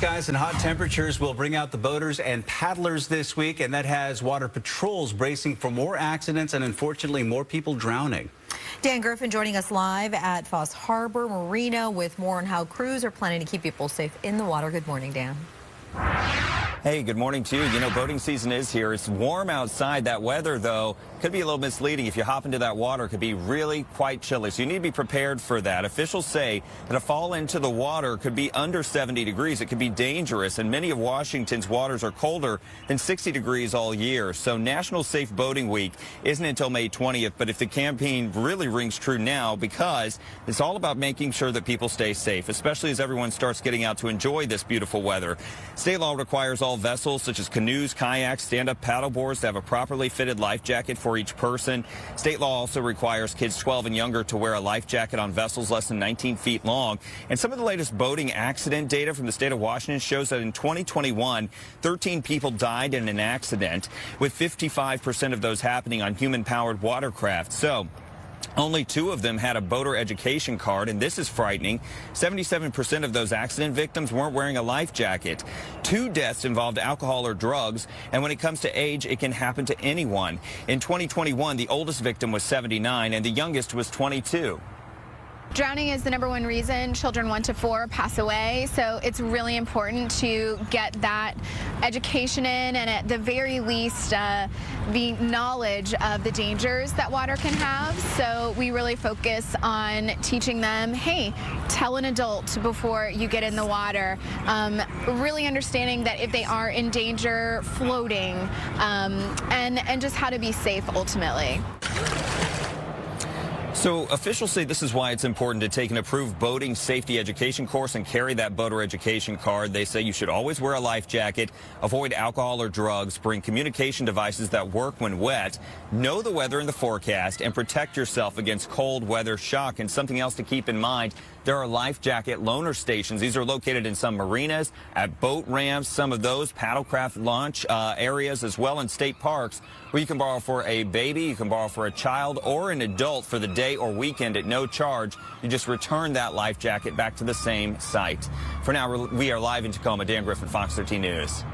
skies and hot temperatures will bring out the boaters and paddlers this week, and that has water patrols bracing for more accidents and unfortunately more people drowning. Dan Griffin joining us live at Foss Harbor Marina with more on how crews are planning to keep people safe in the water. Good morning, Dan. Hey, good morning to you. You know, boating season is here. It's warm outside. That weather, though, could be a little misleading. If you hop into that water, it could be really quite chilly. So you need to be prepared for that. Officials say that a fall into the water could be under 70 degrees. It could be dangerous, and many of Washington's waters are colder than 60 degrees all year. So National Safe Boating Week isn't until May 20th, but if the campaign really rings true now, because it's all about making sure that people stay safe, especially as everyone starts getting out to enjoy this beautiful weather. State law requires all vessels such as canoes, kayaks, stand-up paddleboards to have a properly fitted life jacket for each person. State law also requires kids 12 and younger to wear a life jacket on vessels less than 19 feet long. And some of the latest boating accident data from the state of Washington shows that in 2021, 13 people died in an accident, with 55% of those happening on human-powered watercraft. So only 2 of them had a boater education card, and this is frightening. 77% of those accident victims weren't wearing a life jacket. 2 deaths involved alcohol or drugs, and when it comes to age, it can happen to anyone. In 2021, the oldest victim was 79, and the youngest was 22. Drowning is the #1 reason children 1 to 4 pass away, so it's really important to get that education in, and at the very least the knowledge of the dangers that water can have. So we really focus on teaching them, hey, tell an adult before you get in the water, really understanding that if they are in danger, floating, and just how to be safe ultimately. So officials say this is why it's important to take an approved boating safety education course and carry that boater education card. They say you should always wear a life jacket, avoid alcohol or drugs, bring communication devices that work when wet, know the weather and the forecast, and protect yourself against cold weather shock. And something else to keep in mind, there are life jacket loaner stations. These are located in some marinas, at boat ramps, some of those paddlecraft launch areas as well in state parks, where you can borrow for a baby, you can borrow for a child or an adult for the day or weekend at no charge. You just return that life jacket back to the same site. For now, we are live in Tacoma. Dan Griffin, Fox 13 News.